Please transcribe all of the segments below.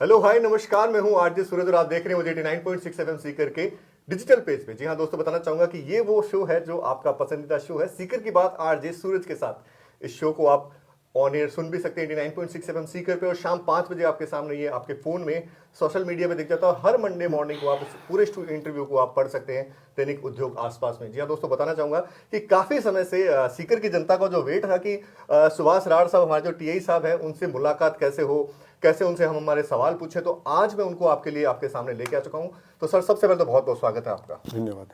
Hello hi नमस्कार, मैं हूं आरजे सूरज और आप देख रहे हैं मुझे 89.6 एफएम सीकर के डिजिटल पेज पे। जी हां दोस्तों, बताना चाहूंगा कि ये वो शो है जो आपका पसंदीदा शो है, सीकर की बात आरजे सूरज के साथ। इस शो को आप ऑन एयर सुन भी सकते हैं 89.6 एफएम सीकर पे, और शाम 5 बजे आपके सामने ये आपके फोन में सोशल मीडिया पे दिख जाता है। हर मंडे मॉर्निंग को आप इस पूरे इंटरव्यू को आप पढ़ सकते हैं दैनिक उद्योग आसपास में। जी हाँ दोस्तों, बताना चाहूंगा कि काफी समय से सीकर की जनता का जो वेट था कि सुभाष राड़ साहब, हमारे जो टीआई साहब हैं, उनसे मुलाकात कैसे हो, कैसे उनसे हम हमारे सवाल पूछे, तो आज मैं उनको आपके लिए आपके सामने लेके आ चुका हूं। तो सर, सबसे पहले तो बहुत बहुत स्वागत है आपका। धन्यवाद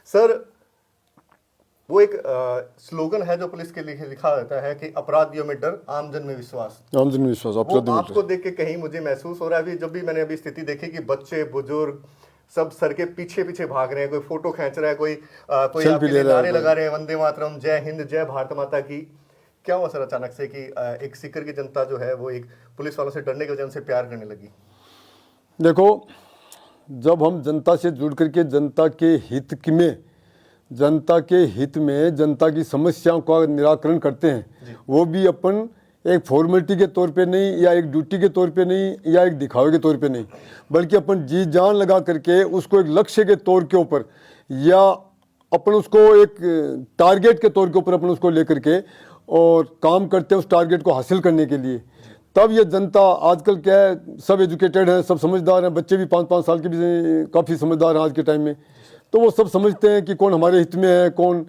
सर, वो एक स्लोगन है जो पुलिस के लिए लिखा रहता है कि अपराधियों में डर, आमजन में विश्वास। आमजन में विश्वास वो आपको देख के कहीं मुझे महसूस हो रहा है, अभी जब भी मैंने अभी स्थिति देखी कि बच्चे बुजुर्ग सब सर के पीछे पीछे भाग रहे हैं, कोई फोटो खींच रहा है, कोई आपके लिए नारे लगा रहे हैं, वंदे मातरम, जय हिंद, जय भारत माता की। क्या हुआ सर अचानक से कि एक सीकर की जनता जो है वो एक पुलिस वालों से डरने की वजह से प्यार करने लगी? देखो, जब हम जनता से जुड़ करके जनता के हित में जनता की समस्याओं का निराकरण करते हैं, वो भी अपन एक फॉर्मेलिटी के तौर पे नहीं, या एक ड्यूटी के तौर पे नहीं, या एक दिखावे के तौर पे नहीं, बल्कि अपन जी जान लगा करके उसको एक लक्ष्य के तौर के ऊपर, या अपन उसको एक टारगेट के तौर के ऊपर अपन उसको लेकर के और काम करते हैं उस टारगेट को हासिल करने के लिए। तब ये जनता, आजकल क्या है, सब एजुकेटेड हैं, सब समझदार हैं, बच्चे भी 5-5 साल के भी काफ़ी समझदार हैं आज के टाइम में। तो वो सब समझते हैं कि कौन हमारे हित में है, कौन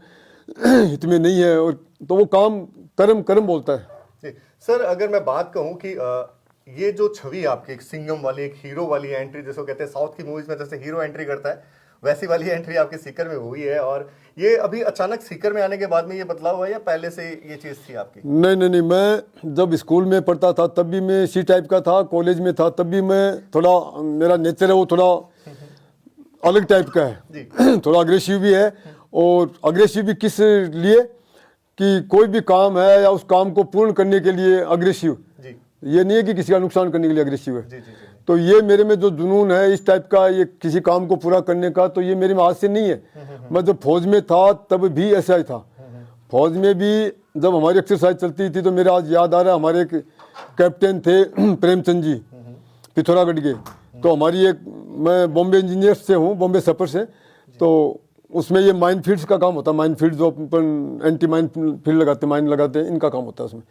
हित में नहीं है, और तो वो काम कर्म बोलता है। सर, अगर मैं बात कहूँ कि ये जो छवि आपकी एक सिंघम वाली, एक हीरो वाली एंट्री, जिसको कहते हैं साउथ की मूवीज में जैसे हीरो एंट्री करता है, वैसी वाली एंट्री आपके सीकर में हुई है, और ये अभी अचानक सीकर में आने के बाद में ये बदलाव हुआ या पहले से ये चीज थी आपकी? नहीं, मैं जब स्कूल में पढ़ता था तब भी मैं इसी टाइप का था, कॉलेज में था तब भी मैं थोड़ा, मेरा नेचर है वो थोड़ा अलग टाइप का है थोड़ा अग्रेसिव भी है। और अग्रेसिव भी किस लिए कि कोई भी काम है या उस काम को पूर्ण करने के लिए अग्रेसिव, ये नहीं है कि किसी का नुकसान करने के लिए अग्रेसिव है। तो ये मेरे में जो जुनून है इस टाइप का, ये किसी काम को पूरा करने का, तो ये मेरे में आज से नहीं है। मैं जब फौज में था तब भी ऐसा ही था। फौज में भी जब हमारी एक्सरसाइज चलती थी तो मेरे आज याद आ रहा है, हमारे एक कैप्टन थे प्रेमचंद जी, पिथौरागढ़ के। तो हमारी एक, मैं बॉम्बे इंजीनियर से हूँ, बॉम्बे सपर से, तो उसमें ये माइन फील्ड्स का काम होता है। माइन फील्ड जो अपन एंटी माइन फील्ड लगाते, माइन लगाते हैं, इनका काम होता है उसमें।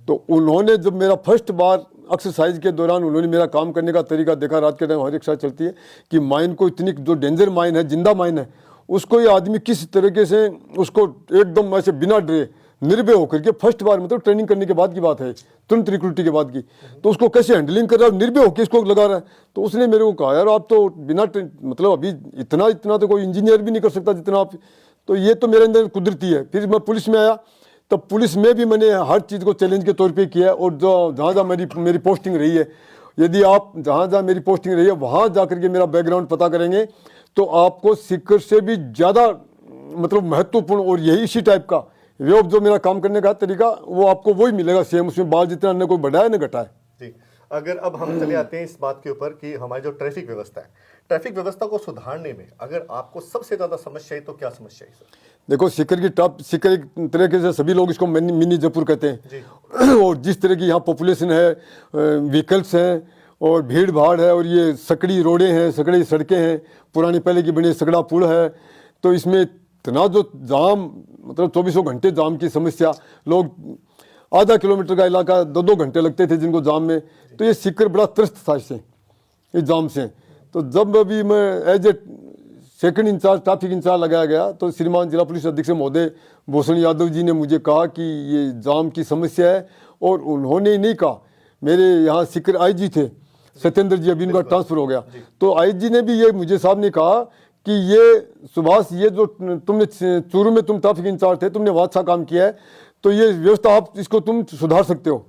तो उन्होंने जब मेरा फर्स्ट बार एक्सरसाइज के दौरान उन्होंने मेरा काम करने का तरीका देखा, रात के टाइम हमारी एक्सरसाइज चलती है, कि माइन को इतनी, जो डेंजर माइन है, जिंदा माइन है, उसको ये आदमी किस तरीके से उसको एकदम ऐसे बिना डरे निर्भय होकर के, फर्स्ट बार मतलब ट्रेनिंग करने के बाद की बात है, तुरंत रिक्रूटी के बाद की, तो उसको कैसे हैंडलिंग कर रहा है, निर्भय होकर इसको लगा रहा है। तो उसने मेरे को कहा, यार आप तो बिना मतलब अभी इतना तो कोई इंजीनियर भी नहीं कर सकता जितना आप, तो ये तो मेरे अंदर कुदरती है। फिर मैं पुलिस में आया, तब पुलिस में भी मैंने हर चीज़ को चैलेंज के तौर पे किया। और जो जहाँ मेरी पोस्टिंग रही है, यदि आप जहाँ मेरी पोस्टिंग रही है वहाँ जा करके मेरा बैकग्राउंड पता करेंगे तो आपको सीकर से भी ज़्यादा मतलब महत्वपूर्ण और यही इसी टाइप का वे जो मेरा काम करने का तरीका, वो आपको वही मिलेगा सेम। उसमें बाल जितना न कोई बढ़ा है न घटा है। जी, अगर अब हम चले आते हैं इस बात के ऊपर कि हमारी जो ट्रैफिक व्यवस्था है, ट्रैफिक व्यवस्था को सुधारने में अगर आपको सबसे ज्यादा समस्या है तो क्या समस्या है सर? देखो, सीकर एक तरीके से सभी लोग इसको मिनी जयपुर कहते हैं। और जिस तरह की यहाँ पॉपुलेशन है, व्हीकल्स हैं और भीड़ भाड़ है, और ये सकड़ी रोडें हैं, सकड़ी सड़कें हैं, पुरानी पहले की बनी सकड़ा पुल है, तो इसमें इतना जो जाम, मतलब 24 घंटे जाम की समस्या, लोग आधा किलोमीटर का इलाका 2-2 घंटे लगते थे जिनको जाम में। तो ये सीकर बड़ा त्रस्त था इससे, इस जाम से। तो जब अभी मैं as a second incharge, traffic incharge लगाया गया, तो श्रीमान जिला पुलिस अधीक्षक महोदय भूषण यादव जी ने मुझे कहा कि ये जाम की समस्या है। और उन्होंने नहीं कहा, मेरे यहाँ सीकर आईजी थे सत्येंद्र जी, अभी उनका ट्रांसफर हो गया, तो आईजी ने भी ये मुझे साहब ने कहा कि ये सुभाष, ये जो तुमने चूरू में तुम ट्रैफिक इंचार्ज थे, तुमने वहाँ अच्छा काम किया है, तो ये व्यवस्था आप इसको तुम सुधार सकते हो।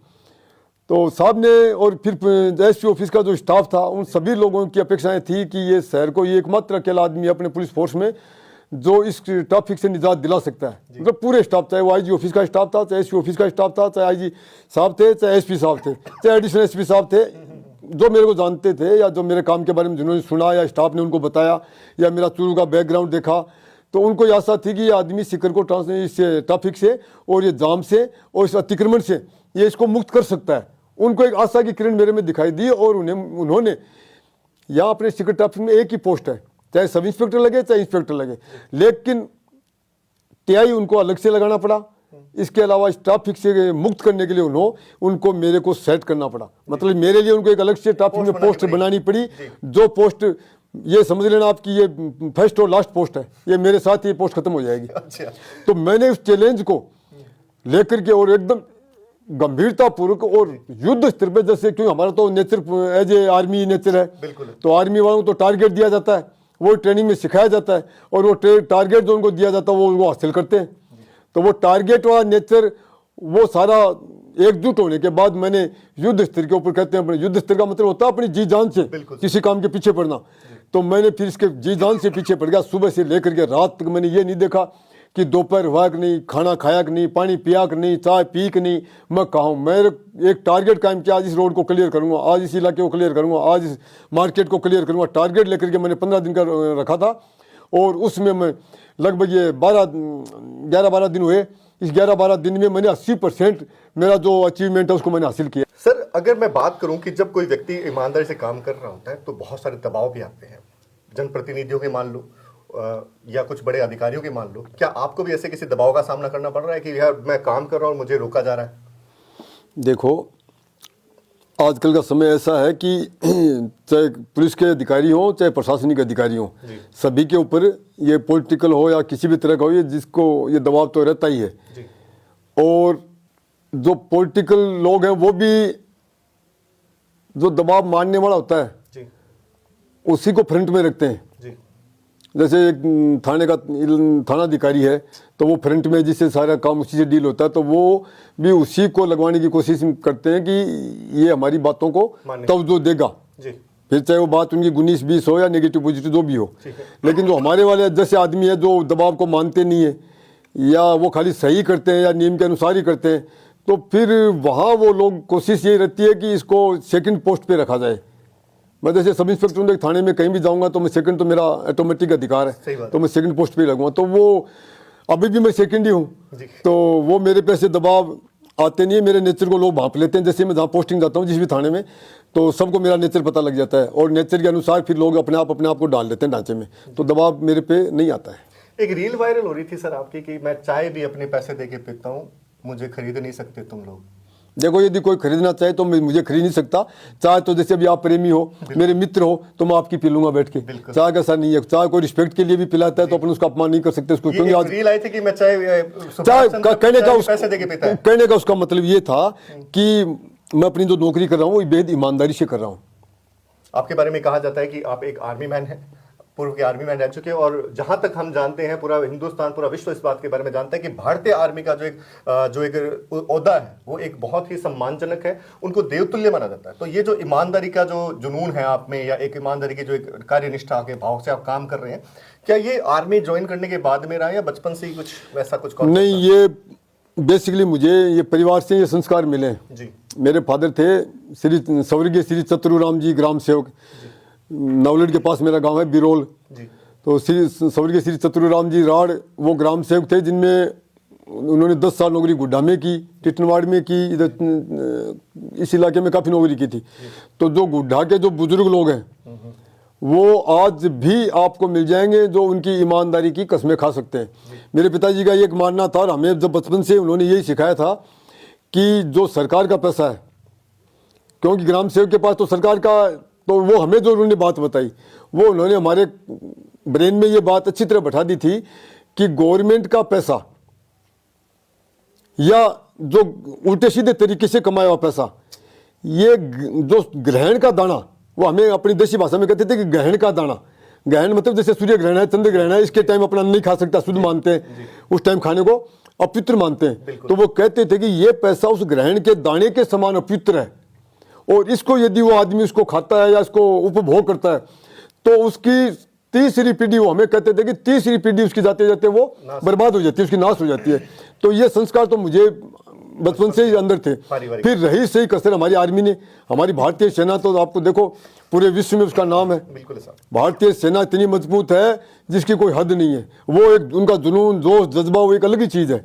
तो साहब ने, और फिर एसपी ऑफिस का जो स्टाफ था, उन सभी लोगों की अपेक्षाएं थी कि ये शहर को ये एकमात्र अकेला आदमी अपने पुलिस फोर्स में जो इस ट्रैफिक से निजात दिला सकता है। मतलब पूरे स्टाफ, चाहे वो आईजी ऑफिस का स्टाफ था, चाहे एसपी ऑफिस का स्टाफ था, चाहे आईजी साहब थे, चाहे एसपी साहब थे, चाहे एडिशनल एसपी साहब थे, जो मेरे को जानते थे या जो मेरे काम के बारे में जिन्होंने सुना या स्टाफ ने उनको बताया या मेरा चूरू का बैकग्राउंड देखा, तो उनको ये आशा थी कि ये आदमी सीकर को ट्रैफिक से और ये जाम से और इस अतिक्रमण से ये इसको मुक्त कर सकता है। उनको एक आशा की किरण मेरे में दिखाई दी और उन्होंने यहाँ अपने सीक्रेट ट्रैफिक में एक ही पोस्ट है, चाहे सब इंस्पेक्टर लगे चाहे इंस्पेक्टर लगे, लेकिन टीआई उनको अलग से लगाना पड़ा। इसके अलावा इस ट्रैफिक से मुक्त करने के लिए उनको मेरे को सेट करना पड़ा, मतलब मेरे लिए उनको एक अलग से ट्रैफिक में पोस्ट बनानी पड़ी। जो पोस्ट ये समझ लेना आपकी ये फर्स्ट और लास्ट पोस्ट है, ये मेरे साथ ये पोस्ट खत्म हो जाएगी। अच्छा। तो मैंने उस चैलेंज को लेकर के और एकदम गंभीरता पूर्वक और युद्ध स्तर पे, जैसे क्योंकि हमारा तो nature as a army nature है, तो आर्मी वालों को तो टारगेट दिया जाता है, वो ट्रेनिंग में सिखाया जाता है और वो टारगेट जो उनको दिया जाता है वो हासिल करते हैं। तो वो टारगेट वाला नेचर वो सारा एकजुट होने के बाद मैंने युद्ध स्तर के ऊपर, कहते हैं अपने युद्ध स्तर का मतलब होता है अपनी जी जान से किसी काम के पीछे पड़ना। तो मैंने फिर इसके जी जान से पीछे पड़ गया, सुबह से लेकर के रात तक मैंने ये नहीं देखा कि दोपहर हुआ कि नहीं, खाना खाया कि नहीं, पानी पिया कि नहीं, चाय पी कि नहीं, मैं कहा मेरे एक टारगेट कायम किया, आज इस रोड को क्लियर करूंगा, आज इस इलाके को क्लियर करूंगा, आज इस मार्केट को क्लियर करूंगा। टारगेट लेकर के मैंने 15 दिन का रखा था और उसमें मैं लगभग ये 11-12 दिन हुए। इस 11-12 दिन में मैंने 80% मेरा जो अचीवमेंट है उसको मैंने हासिल किया। सर अगर मैं बात करूं कि जब कोई व्यक्ति ईमानदारी से काम कर रहा होता है तो बहुत सारे दबाव भी आते हैं, जनप्रतिनिधियों के मान लो या कुछ बड़े अधिकारियों के मान लो, क्या आपको भी ऐसे किसी दबाव का सामना करना पड़ रहा है कि यार मैं काम कर रहा हूं और मुझे रोका जा रहा है? देखो आजकल का समय ऐसा है कि चाहे पुलिस के अधिकारी हो चाहे प्रशासनिक अधिकारी हो, सभी के ऊपर ये पॉलिटिकल हो या किसी भी तरह का हो, ये जिसको ये दबाव तो रहता ही है। और जो पॉलिटिकल लोग हैं वो भी जो दबाव मानने वाला होता है उसी को फ्रंट में रखते हैं। जैसे एक थाना अधिकारी है तो वो फ्रंट में जिससे सारा काम उसी से डील होता है, तो वो भी उसी को लगवाने की कोशिश करते हैं कि ये हमारी बातों को तवज्जो देगा, फिर चाहे वो बात उनकी 19-20 हो या नेगेटिव पॉजिटिव जो भी हो। लेकिन जो हमारे वाले जैसे आदमी है जो दबाव को मानते नहीं है या वो खाली सही करते हैं या नियम के अनुसार ही करते हैं, तो फिर वहाँ वो लोग कोशिश यही रहती है कि इसको सेकंड पोस्ट पे रखा जाए। मैं जैसे सब इंस्पेक्टर हूँ, थाने में कहीं भी जाऊँगा तो मैं सेकंड, तो मेरा ऑटोमेटिक अधिकार है, तो मैं सेकंड पोस्ट पे लगूंगा। तो वो अभी भी मैं सेकंड ही हूँ, तो वो मेरे पे से दबाव आते नहीं है। मेरे नेचर को लोग भांप लेते हैं। जैसे मैं जहाँ पोस्टिंग जाता हूँ जिस भी थाने में, तो सबको मेरा नेचर पता लग जाता है और नेचर के अनुसार फिर लोग अपने आप को डाल देते हैं ढांचे में, तो दबाव मेरे पे नहीं आता है। एक रील वायरल हो रही थी सर आपकी कि मैं चाय भी अपने पैसे दे के पीता हूँ, मुझे खरीद नहीं सकते तुम लोग। देखो यदि कोई खरीदना चाहे तो मुझे खरीद नहीं सकता। चाहे तो जैसे अभी आप प्रेमी हो, मेरे मित्र हो, तो मैं आपकी पी लूंगा बैठ के। चाय का सर नहीं है, चाय कोई रिस्पेक्ट के लिए भी पिलाता है तो अपन उसका अपमान नहीं कर सकते उसको, क्योंकि आज रील आई थी कि मैं चाय कहने का उसका मतलब ये था कि मैं अपनी जो नौकरी कर रहा हूँ वो बेहद ईमानदारी से कर रहा हूँ। आपके बारे में कहा जाता है कि आप एक आर्मी मैन हैं, पूर्व के आर्मी मैन रह चुके हैं, और जहां तक हम जानते हैं पूरा हिंदुस्तान, पूरा विश्व इस बात के बारे में जानता है कि भारतीय आर्मी का जो एक ओहदा है वो एक बहुत ही सम्मानजनक है, उनको देवतुल्य माना जाता है। तो ये जो ईमानदारी का जो जुनून है आप में, या एक ईमानदारी की जो एक कार्यनिष्ठा के भाव से आप काम कर रहे हैं, क्या ये आर्मी ज्वाइन करने के बाद में रहा या बचपन से ही कुछ वैसा कुछ? नहीं, ये बेसिकली मुझे ये परिवार से ये संस्कार मिले जी। मेरे फादर थे स्वर्गीय श्री चतुराम जी ग्राम सेवक, नवलड के पास मेरा गांव है बिरोल। तो स्वर्गीय श्री चतुराम जी राड़ वो ग्राम सेवक थे जिनमें उन्होंने 10 साल नौकरी गुड्डा में की, टिटनवाड़ में की, इधर इस इलाके में काफ़ी नौकरी की थी। तो जो गुड्डा के जो बुजुर्ग लोग हैं वो आज भी आपको मिल जाएंगे जो उनकी ईमानदारी की कस्में खा सकते हैं। मेरे पिताजी का एक मानना था, और हमें जब बचपन से उन्होंने यही सिखाया था कि जो सरकार का पैसा है, क्योंकि ग्राम सेवक के पास तो सरकार का, तो वो हमें जो उन्होंने बात बताई वो उन्होंने हमारे ब्रेन में ये बात अच्छी तरह बैठा दी थी कि गवर्नमेंट का पैसा या जो उल्टे सीधे तरीके से कमाया हुआ पैसा, ये जो ग्रहण का दाना, वो हमें अपनी देसी भाषा में कहते थे कि ग्रहण का दाना। ग्रहण मतलब जैसे सूर्य ग्रहण है, चंद्र ग्रहण है, इसके टाइम अपना नहीं खा सकता, शुद्ध मानते हैं, उस टाइम खाने को अपवित्र मानते हैं। तो वो कहते थे कि ये पैसा उस ग्रहण के दाने के समान अपवित्र है, और इसको यदि वो आदमी उसको खाता है या इसको उपभोग करता है तो उसकी तीसरी पीढ़ी, वो हमें कहते थे कि तीसरी पीढ़ी उसकी जाते जाते वो बर्बाद हो जाती है, उसकी नाश हो जाती है। तो ये संस्कार तो मुझे बचपन से ही अंदर थे। फिर रही सही कसर हमारी आर्मी ने, हमारी भारतीय सेना तो आपको देखो पूरे विश्व में उसका नाम है। भारतीय सेना इतनी मजबूत है जिसकी कोई हद नहीं है। वो एक उनका जुनून, जोश, जज्बा, वो एक अलग ही चीज है।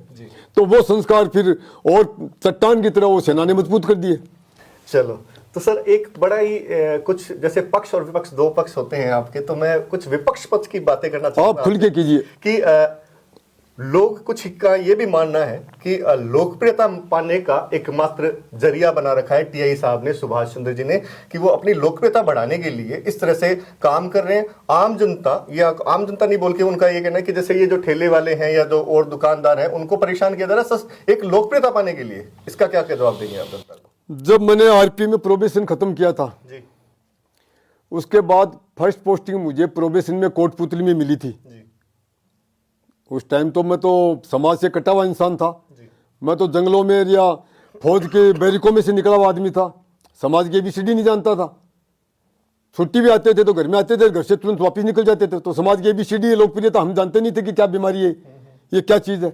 तो वो संस्कार फिर और चट्टान की तरह वो सेना ने मजबूत कर दिए। चलो, तो सर एक बड़ा ही कुछ जैसे पक्ष और विपक्ष, दो पक्ष होते हैं आपके, तो मैं कुछ विपक्ष पक्ष की बातें करना चाहूंगा। आप खुल के कीजिए। कि लोग कुछ का ये भी मानना है कि लोकप्रियता पाने का एकमात्र जरिया बना रखा है टीआई साहब ने, सुभाष चंद्र जी ने, कि वो अपनी लोकप्रियता बढ़ाने के लिए इस तरह से काम कर रहे हैं। आम जनता, या आम जनता नहीं बोल के उनका ये कहना है कि जैसे ये जो ठेले वाले हैं या जो और दुकानदार हैं उनको परेशान किया जा रहा है एक लोकप्रियता पाने के लिए। इसका क्या क्या जवाब देंगे आप जनता को? जब मैंने आरपी में प्रोबेशन खत्म किया था जी, उसके बाद फर्स्ट पोस्टिंग मुझे प्रोबेशन में कोटपुतली में मिली थी। जी, उस टाइम तो मैं तो समाज से कटा हुआ इंसान था। जी, मैं तो जंगलों में या फौज के बैरिकों में से निकला हुआ आदमी था। समाज की ABCD नहीं जानता था। छुट्टी भी आते थे तो घर में आते थे, घर से तुरंत वापस निकल जाते थे। तो समाज की ABCD लोकप्रियता हम जानते नहीं थे कि क्या बीमारी है, ये क्या चीज़ है।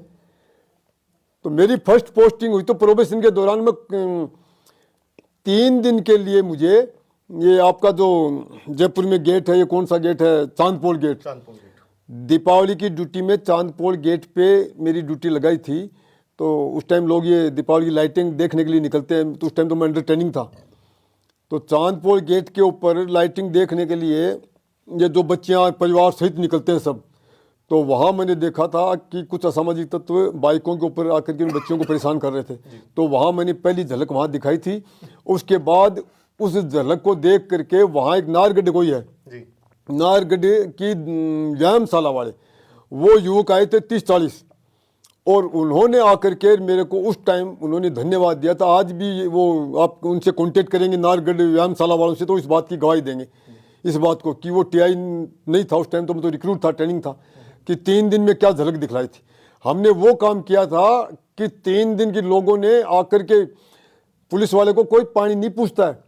तो मेरी फर्स्ट पोस्टिंग हुई तो प्रोबेशन के दौरान में 3 दिन के लिए मुझे, ये आपका जो जयपुर में गेट है, ये कौन सा गेट है, चांदपोल गेट, चांदपुर गेट, दीपावली की ड्यूटी में चांदपोल गेट पे मेरी ड्यूटी लगाई थी। तो उस टाइम लोग ये दीपावली की लाइटिंग देखने के लिए निकलते हैं। तो उस टाइम तो मैं अंडर ट्रेनिंग था। तो चांदपोल गेट के ऊपर लाइटिंग देखने के लिए ये जो बच्चियां परिवार सहित निकलते हैं सब, तो वहाँ मैंने देखा था कि कुछ असामाजिक तत्व बाइकों के ऊपर आकर के उन बच्चियों को परेशान कर रहे थे। तो वहाँ मैंने पहली झलक वहाँ दिखाई थी। उसके बाद उस झलक को देख करके वहाँ एक नारगढ़ कोई है, जी, नारगढ़ की व्यायामशाला वाले वो युवक आए थे 30-40, और उन्होंने आकर के मेरे को उस टाइम उन्होंने धन्यवाद दिया था। आज भी वो आप उनसे कांटेक्ट करेंगे नारगढ़ व्यायामशाला वालों से तो इस बात की गवाही देंगे, इस बात को कि वो टीआई नहीं था उस टाइम, तो मैं तो रिक्रूट था, ट्रेनिंग था, कि 3 दिन में क्या झलक दिखलाई थी। हमने वो काम किया था कि 3 दिन के लोगों ने आकर के, पुलिस वाले को कोई पानी नहीं पूछता है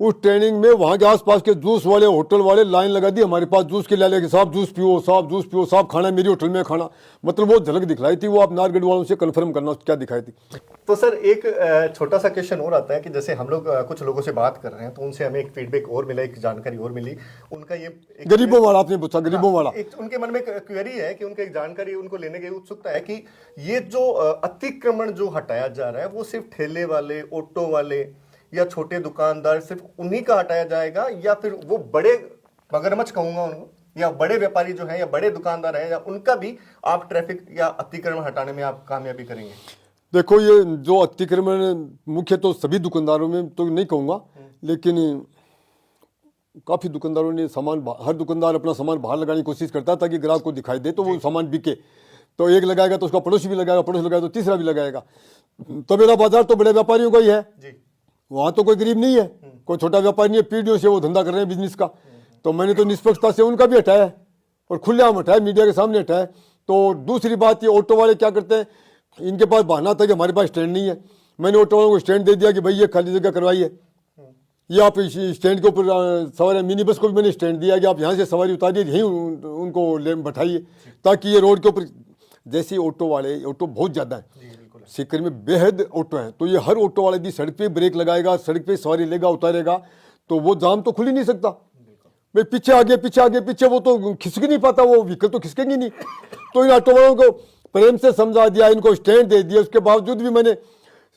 उस ट्रेनिंग में, वहाँ के आसपास के जूस वाले होटल वाले लाइन लगा दी हमारे पास जूस के ले के, साहब जूस पियो, साहब जूस पियो, साहब खाना मेरी होटल में खाना। मतलब वो झलक दिखलाई थी। वो आप नारगढ़ वालों से कंफर्म करना क्या दिखाई थी। तो सर एक छोटा सा क्वेश्चन और आता है कि जैसे हम लोग कुछ लोगों से बात कर रहे हैं तो उनसे हमें एक फीडबैक और मिला, एक जानकारी और मिली। उनका ये गरीबों वाला आपने पूछा, गरीबों वाला एक उनके मन में क्वेरी है कि उनका एक जानकारी उनको लेने की उत्सुकता है कि ये जो अतिक्रमण जो हटाया जा रहा है वो सिर्फ ठेले वाले, ऑटो वाले या छोटे दुकानदार, सिर्फ उन्हीं का हटाया जाएगा, या फिर वो बड़े मगरमच्छ कहूंगा उनको, या बड़े व्यापारी जो हैं या बड़े दुकानदार हैं, या उनका भी आप ट्रैफिक या अतिक्रमण हटाने में आप कामयाबी करेंगे? देखो, ये जो अतिक्रमण मुख्य तो सभी दुकानदारों में तो नहीं कहूँगा, लेकिन काफ़ी दुकानदारों ने सामान, हर दुकानदार अपना सामान बाहर लगाने की कोशिश करता है ताकि ग्राहक को दिखाई दे तो वो सामान बिके। तो एक लगाएगा तो उसका पड़ोसी भी लगाएगा, पड़ोसी लगाएगा तो तीसरा भी लगाएगा। तो मेरा बाजार तो बड़े व्यापारियों का ही है जी, वहाँ तो कोई गरीब नहीं है, कोई छोटा व्यापारी नहीं है, पीढ़ियों से वो धंधा कर रहे हैं बिजनेस का। तो मैंने तो निष्पक्षता से उनका भी हटाया और खुलेआम हटाया, मीडिया के सामने हटाया। तो दूसरी बात, ये ऑटो वाले क्या करते हैं, इनके पास बहाना था कि हमारे पास स्टैंड नहीं है। मैंने ऑटो वालों को स्टैंड दे दिया कि भाई ये खाली जगह करवाइए, ये आप स्टैंड के ऊपर सवारी, मिनी बस को भी मैंने स्टैंड दिया कि आप यहाँ से सवारी उतारिए, यहीं उनको ले बैठाइए, ताकि ये रोड के ऊपर, जैसे ऑटो वाले, ऑटो बहुत ज़्यादा है सीकर में, बेहद ऑटो है। तो ये हर ऑटो वाले भी सड़क पे ब्रेक लगाएगा, सड़क पे सवारी लेगा, उतारेगा, तो वो जाम तो खुल ही नहीं सकता। भाई पीछे आगे पीछे आगे पीछे, वो तो खिसक नहीं पाता, वो व्हीकल तो खिसकेंगे नहीं। तो इन ऑटो वालों को प्रेम से समझा दिया, इनको स्टैंड दे दिया। उसके बावजूद भी मैंने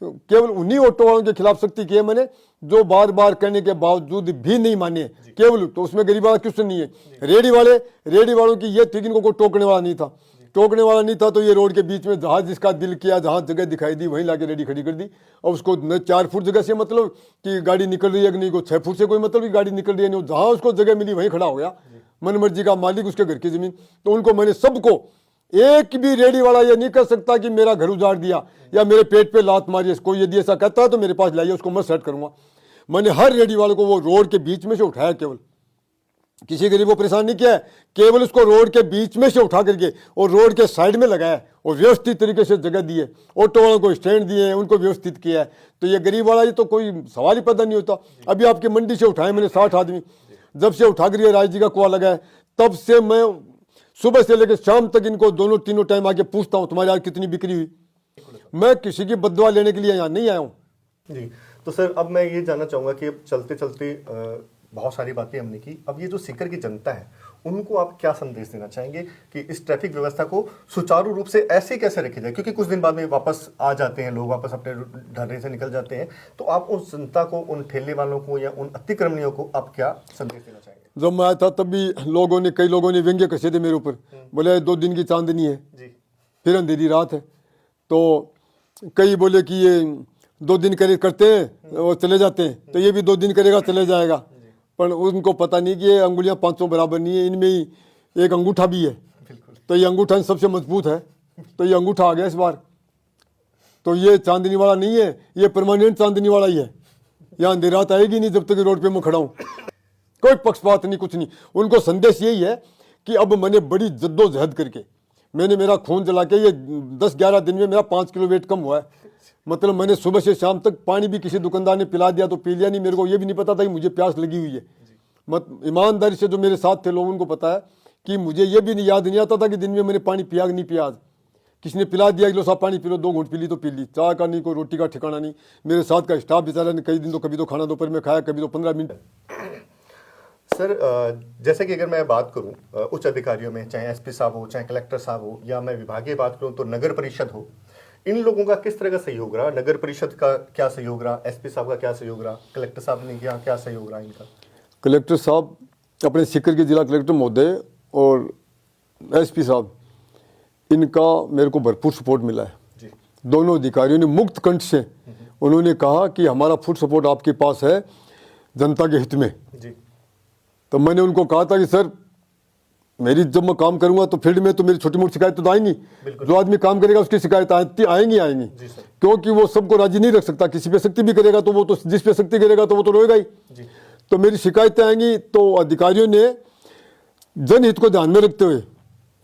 केवल उन्हीं ऑटो वालों के खिलाफ सख्ती की है मैंने, जो बार बार कहने के बावजूद भी नहीं माने केवल। तो उसमें गरीब वाला क्वेश्चन नहीं है। रेडी वालों की ये थी कि इनको कोई टोकने वाला नहीं था, टोकने वाला नहीं था। तो ये रोड के बीच में जहाँ जिसका दिल किया, जहाँ जगह दिखाई दी वहीं लाके रेडी खड़ी कर दी। और उसको न 4 फुट जगह से मतलब कि गाड़ी निकल रही है कि नहीं, को 6 फुट से कोई मतलब कि गाड़ी निकल रही है नहीं, जहाँ उसको जगह मिली वहीं खड़ा हो गया, मन मर्जी का मालिक, उसके घर की जमीन। तो उनको मैंने सबको, एक भी रेडी वाला ये नहीं कर सकता कि मेरा घर उजाड़ दिया या मेरे पेट पे लात मारी। कोई यदि ऐसा कहता है तो मेरे पास लाइए, उसको मैं सेट करूंगा। मैंने हर रेडी वाले को वो रोड के बीच में से उठाया, केवल किसी गरीब को परेशान नहीं किया है, केवल उसको रोड के बीच में से उठा करके और रोड के साइड में लगाया और व्यवस्थित तरीके से जगह दी है। ऑटो वालों को स्टैंड दिए हैं, उनको व्यवस्थित किया है। तो ये गरीब वाला ये तो कोई सवाल ही पैदा नहीं होता। अभी आपकी मंडी से उठाए मैंने 60 आदमी, जब से उठा कर राज जी का कुआ लगा है तब से मैं सुबह से लेकर शाम तक इनको दोनों तीनों टाइम आके पूछता हूँ तुम्हारी आज कितनी बिक्री हुई। मैं किसी की बददुआ लेने के लिए यहाँ नहीं आया हूँ। जी, तो सर अब मैं ये जानना चाहूँगा कि अब चलते चलते बहुत सारी बातें हमने की। अब ये जो सीकर की जनता है उनको आप क्या संदेश देना चाहेंगे कि इस ट्रैफिक व्यवस्था को सुचारू रूप से ऐसे कैसे रखी जाए, क्योंकि कुछ दिन बाद में वापस आ जाते हैं लोग, वापस अपने धरने से निकल जाते हैं, तो आप उस जनता को, उन ठेले वालों को या उन अतिक्रमणियों को आप क्या संदेश देना चाहेंगे? जब मैं आया था तब भी कई लोगों ने व्यंग्य कसे थे मेरे ऊपर, बोले 2 दिन की चांदनी है जी, फिर अंधेरी रात है। तो कई बोले कि ये 2 दिन करते हैं और चले जाते हैं, तो ये भी 2 दिन करेगा चले जाएगा। पर उनको पता नहीं कि ये अंगुलियां 500 बराबर नहीं है, इनमें ही एक अंगूठा भी है। तो ये अंगूठा सबसे मजबूत है, तो ये अंगूठा आ गया इस बार। तो ये चांदनी वाला नहीं है, ये परमानेंट चांदनी वाला ही है। यहाँ अंधेरी रात आएगी नहीं जब तक रोड पे मैं खड़ा हूँ। कोई पक्षपात नहीं, कुछ नहीं। उनको संदेश यही है कि अब मैंने बड़ी जद्दोजहद करके मैंने मेरा खून जला के ये 10-11 दिन में मेरा 5 किलो वेट कम हुआ है। मतलब मैंने सुबह से शाम तक पानी भी किसी दुकानदार ने पिला दिया तो पी लिया नहीं, मेरे को ये भी नहीं पता था कि मुझे प्यास लगी हुई है। ईमानदारी से जो मेरे साथ थे लोग उनको पता है कि मुझे ये भी याद नहीं आता था कि दिन में मैंने पानी पिया कि नहीं पिया। आज किसी ने पिला दिया, लो साहब पानी पी लो, 2 घूंट पी ली तो पी ली। चाय का नहीं, कोई रोटी का ठिकाना नहीं। मेरे साथ का स्टाफ बेचारा ने कई दिन तो कभी तो खाना दोपहर में खाया, कभी तो 15 मिनट। सर जैसे कि अगर मैं बात करूं उच्च अधिकारियों में, चाहे एसपी साहब हो, चाहे कलेक्टर साहब हो, या मैं विभागीय बात करूं तो नगर परिषद हो, इन लोगों का किस तरह का सहयोग रहा? नगर परिषद का क्या सहयोग रहा? एसपी साहब का क्या सहयोग रहा? कलेक्टर साहब ने क्या सहयोग रहा इनका? कलेक्टर साहब, अपने सीकर के जिला कलेक्टर महोदय और एसपी साहब, इनका मेरे को भरपूर सपोर्ट मिला है जी। दोनों अधिकारियों ने मुक्त कंठ से उन्होंने कहा कि हमारा फुल सपोर्ट आपके पास है जनता के हित में जी। तो मैंने उनको कहा था कि सर मेरी जब मैं काम करूंगा तो फील्ड में तो मेरी छोटी मोटी शिकायत तो आएंगी, जो आदमी काम करेगा उसकी शिकायत आएंगी क्योंकि वो सबको राजी नहीं रख सकता। किसी पे सख्ती भी करेगा तो वो तो, जिस पे सख्ती करेगा तो वो तो रोएगा ही। तो मेरी शिकायतें आएंगी। तो अधिकारियों ने जनहित को ध्यान में रखते हुए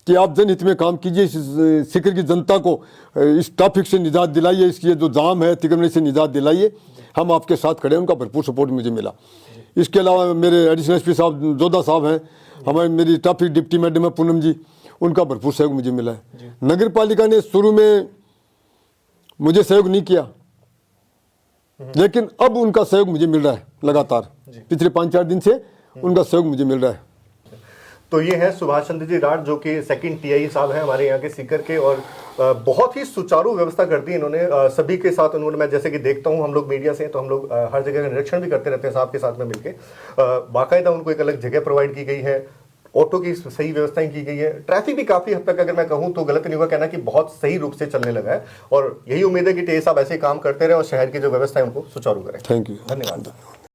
कि आप जनहित में काम कीजिए, सीकर की जनता को इस ट्रैफिक से निजात दिलाइए, इसकी जो जाम है अतिक्रमण से निजात दिलाइए, हम आपके साथ खड़े हैं। उनका भरपूर सपोर्ट मुझे मिला। इसके अलावा मेरे एडिशनल एसपी साहब जोधा साहब हैं, हमारे मेरी ट्रैफिक डिप्टी मैडम है पूनम जी, उनका भरपूर सहयोग मुझे मिला है। नगर पालिका ने शुरू में मुझे सहयोग नहीं किया, लेकिन अब उनका सहयोग मुझे मिल रहा है लगातार। पिछले 5-4 दिन से उनका सहयोग मुझे मिल रहा है। तो ये है सुभाष चंद्र जी राठ, जो कि सेकंड टीआई साहब हैं हमारे यहाँ के सीकर के, और बहुत ही सुचारू व्यवस्था कर दी इन्होंने सभी के साथ। उन्होंने, मैं जैसे कि देखता हूँ, हम लोग मीडिया से हैं तो हम लोग हर जगह का निरीक्षण भी करते रहते हैं साहब के साथ में मिलके। बाकायदा उनको एक अलग जगह प्रोवाइड की गई है, ऑटो की सही व्यवस्थाएं की गई है, ट्रैफिक भी काफी हद तक, अगर मैं कहूँ तो गलत नहीं होगा कहना कि बहुत सही रूप से चलने लगा है। और यही उम्मीद है कि टीआई साहब ऐसे काम करते रहे और शहर की जो व्यवस्था है उनको सुचारू करें। थैंक यू, धन्यवाद।